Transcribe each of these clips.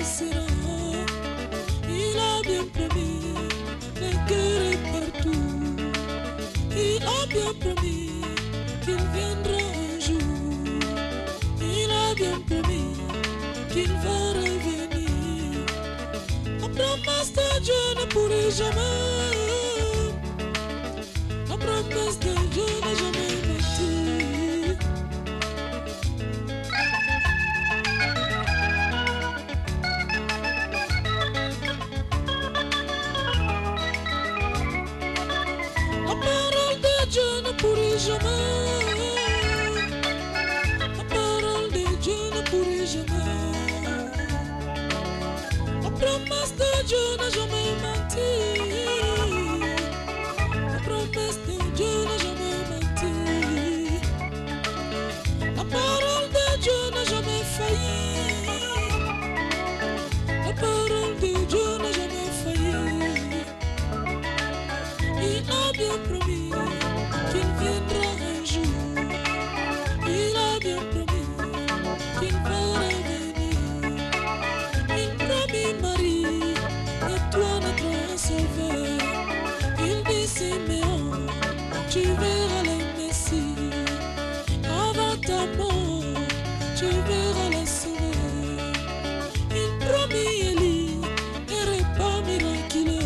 sera. Il a bien promis de guérir partout. Il a bien promis qu'il viendra un jour. Il a bien promis qu'il va revenir. La promesse de Dieu ne pourrait jamais. La promesse de Dieu n'a jamais menti. La parole de Dieu ne pourrait jamais. La parole de Dieu ne pourrait jamais. La promesse de Dieu n'a jamais menti. La promesse de Dieu n'a jamais menti. La parole de Dieu n'a jamais failli. La parole de Dieu n'a jamais failli. Il a bien promis qu'il viendra un jour. Il a bien promis qu'il va revenir. Il promet Marie et toi notre sauveur. Il dit Siméon, tu verras le Messie. Avant ta mort, tu verras le sauveur. Il promet Élie et repas miraculeux.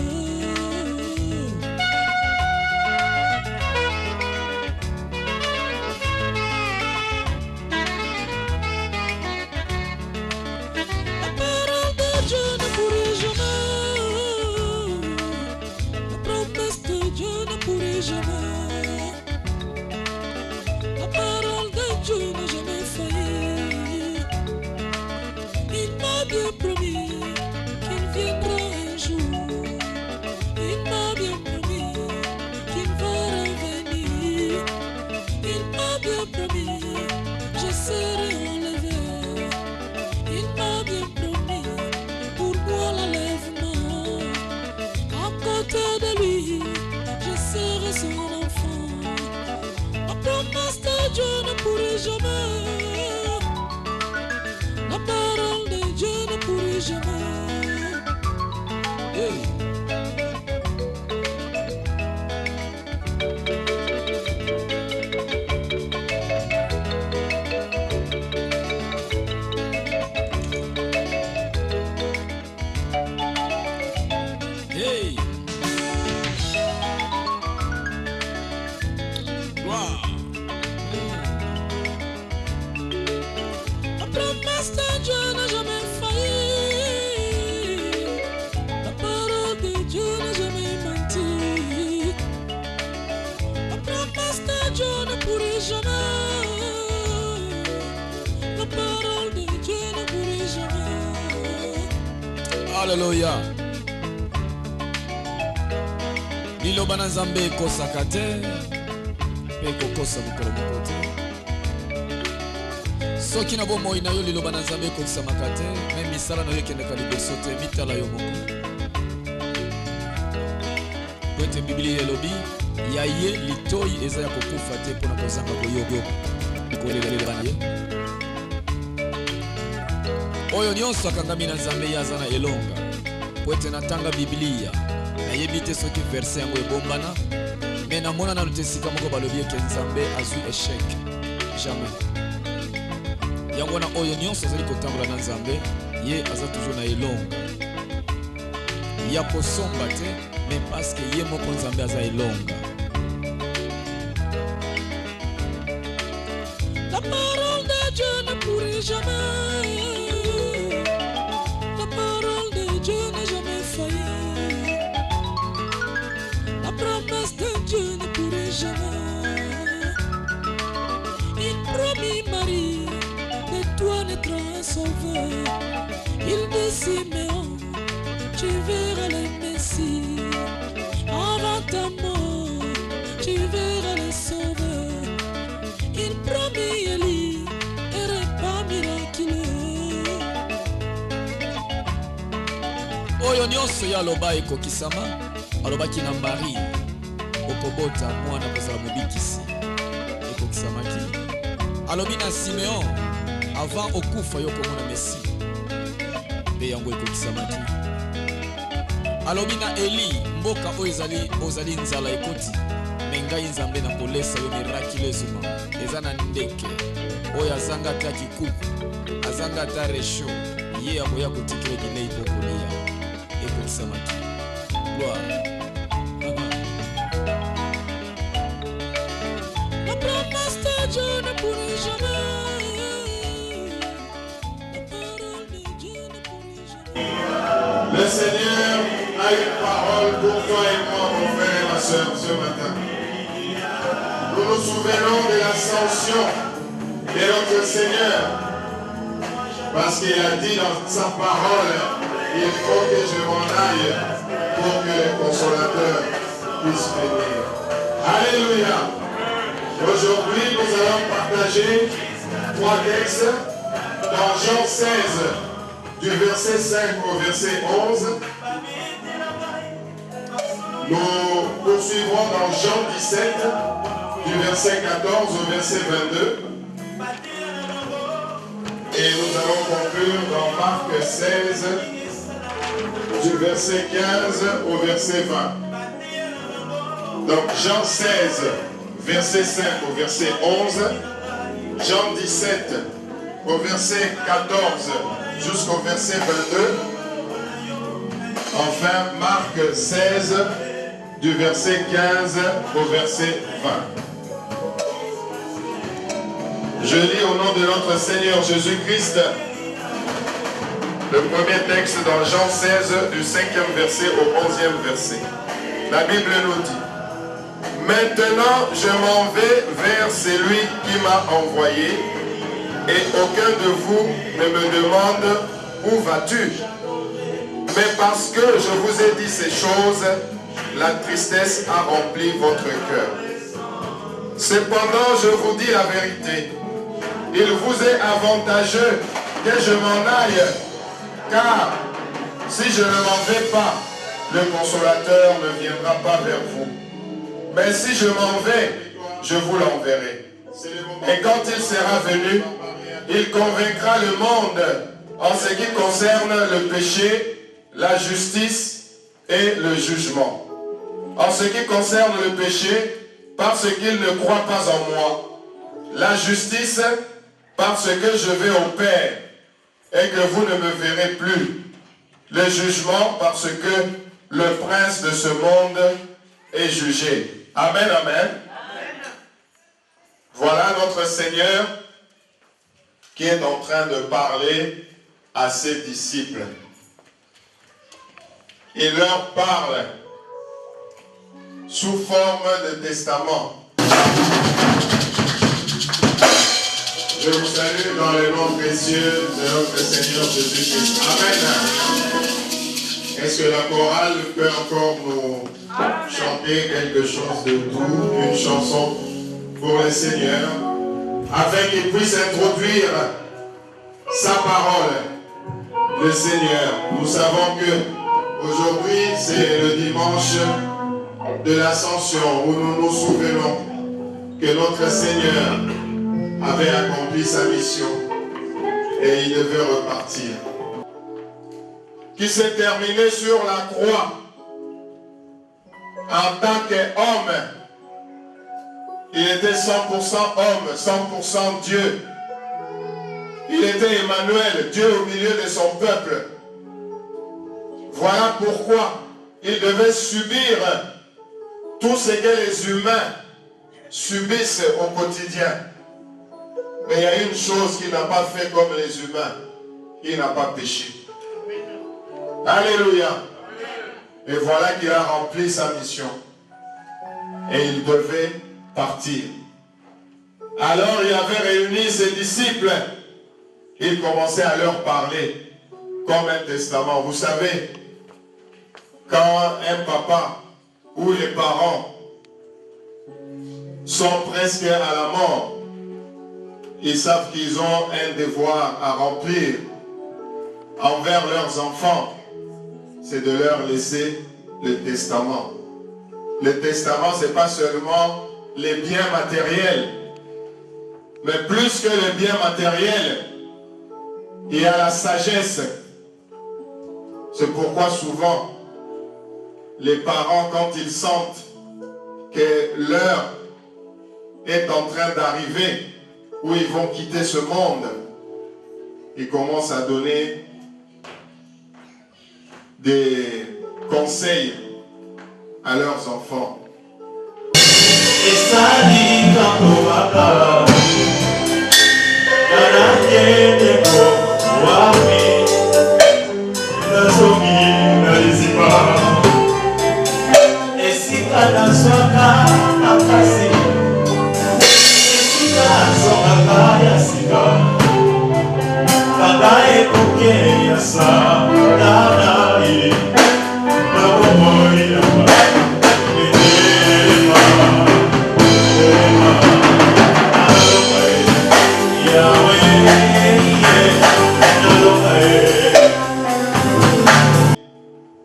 La parole de Dieu ne pourrait jamais. La promesse de Dieu ne pourrait jamais. La parole de Dieu n'a jamais failli. Il m'a bien promis qu'il viendra un jour. Il m'a bien promis qu'il va revenir. Il m'a bien promis je serai enlevé. Il m'a bien promis pour moi l'enlèvement. À côté de lui, je serai son enfant. La promesse de Dieu ne pourrait jamais. La parole de Dieu ne pourrait jamais. Hey. Hey. Wow. La promesse de Dieu n'a jamais failli. La parole de Dieu n'a jamais menti. La promesse de Dieu ne pourrait jamais. La parole de Dieu ne pourrait jamais. Alléluia. Liloba na Nzambe ekosaka te mpe kokosa mokolo moko te. Soki na bomoi na yo liloba na Nzambe ekokisamaka te, me misala na yo ekendeka liboso te, mitala yo moko. Po ete Biblia elobi ya ye litoi eza ya kokufa te mpona kozanga koyobo kolelela ye. Oyo nyonso akangami na Nzambe ye aza na elonga. Po ete natanga Biblia nayebi te soki verse yango ebombana, me namona nanu te esika moko balobi eke Nzambe azwi échec. Jamais. Yango wana oyo nyonso azali kotambola na Nzambe ye aza toujours na elonga. Ya kosomba te, mais parce que ye moko Nzambe aza elonga. La parole de Dieu ne pourrait jamais. La parole de Dieu n'a jamais failli. La promesse de Dieu ne pourrait jamais. Il promit Marie de toi naîtra un sauveur. Il dit Siméon, tu verras le Messie. Avant ta mort, tu verras le sauveur. Il promit Élie et repas miraculeux. Oyo nyonso ya aloba ekokisama, alobaki na Marie okobota mwana kozala mobikisi ekokisamaki. Alobi na Simeon avant okufa yo komona Messi. mpe yango ekokisama te. Alobi na Eli, mboka oyo ozali nzala ekoti, me ngai Nzambe na kolesa yo mirakile ezuma. Eza na ndeke oyo azanga ata kikuku, azanga ata resho, ye akoya kotikela bilei mpo kolia, ekokisama te. Gloire. La promesse de Dieu ne pourrit jamais. La parole de Dieu ne pourrit jamais. Le Seigneur a une parole pour toi et moi, mon frère et ma soeur, ce matin. Nous nous souvenons de l'ascension de notre Seigneur. Parce qu'il a dit dans sa parole, il faut que je m'en aille pour que le consolateur puisse venir. Alléluia. Aujourd'hui, nous allons partager 3 textes dans Jean 16, du verset 5 au verset 11. Nous poursuivrons dans Jean 17, du verset 14 au verset 22. Et nous allons conclure dans Marc 16, du verset 15 au verset 20. Donc Jean 16, verset 5 au verset 11. Jean 17, au verset 14 jusqu'au verset 22. Enfin, Marc 16, du verset 15 au verset 20. Je lis au nom de notre Seigneur Jésus-Christ le premier texte dans Jean 16, du 5e verset au 11e verset. La Bible nous dit: Maintenant je m'en vais vers celui qui m'a envoyé, et aucun de vous ne me demande où vas-tu. Mais parce que je vous ai dit ces choses, la tristesse a rempli votre cœur. Cependant, je vous dis la vérité. Il vous est avantageux que je m'en aille, car si je ne m'en vais pas, le consolateur ne viendra pas vers vous. Mais si je m'en vais, je vous l'enverrai. Et quand il sera venu, il convaincra le monde en ce qui concerne le péché, la justice et le jugement. En ce qui concerne le péché, parce qu'il ne croit pas en moi. La justice, parce que je vais au Père et que vous ne me verrez plus. Le jugement, parce que le prince de ce monde est jugé. Amen, amen. Amen. Voilà notre Seigneur qui est en train de parler à ses disciples. Il leur parle sous forme de testament. Je vous salue dans le nom précieux de notre Seigneur Jésus-Christ. Amen. Est-ce que la chorale peut encore nous chanter quelque chose de doux, une chanson pour le Seigneur, afin qu'il puisse introduire sa parole, le Seigneur. Nous savons que aujourd'hui c'est le dimanche de l'Ascension où nous nous souvenons que notre Seigneur avait accompli sa mission et il devait repartir. Qui s'est terminé sur la croix en tant qu'homme. Il était 100% homme, 100% Dieu. Il était Emmanuel, Dieu au milieu de son peuple. Voilà pourquoi il devait subir tout ce que les humains subissent au quotidien. Mais il y a une chose qu'il n'a pas fait comme les humains. Il n'a pas péché. Alléluia. Et voilà qu'il a rempli sa mission. Et il devait partir. Alors il avait réuni ses disciples. Il commençait à leur parler comme un testament. Vous savez, quand un papa ou les parents sont presque à la mort, ils savent qu'ils ont un devoir à remplir envers leurs enfants. C'est de leur laisser le testament. Le testament, ce n'est pas seulement les biens matériels, mais plus que les biens matériels, il y a la sagesse C'est pourquoi souvent, les parents, quand ils sentent que l'heure est en train d'arriver, où ils vont quitter ce monde, ils commencent à donner des conseils à leurs enfants.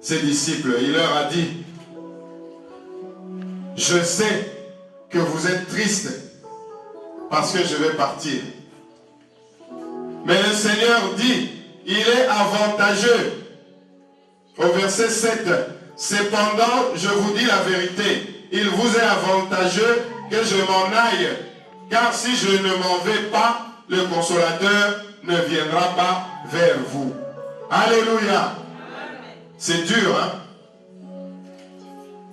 Ses disciples, il leur a dit, je sais que vous êtes tristes parce que je vais partir. Mais le Seigneur dit, il est avantageux. Au verset 7, cependant, je vous dis la vérité, il vous est avantageux que je m'en aille, car si je ne m'en vais pas, le consolateur ne viendra pas vers vous. Alléluia. C'est dur, hein?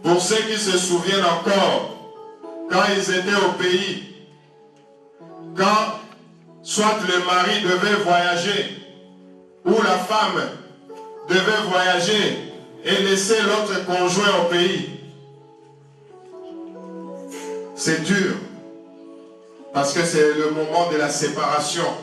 Pour ceux qui se souviennent encore, quand ils étaient au pays, quand soit le mari devait voyager, ou la femme devait voyager et laisser l'autre conjoint au pays, c'est dur, parce que c'est le moment de la séparation.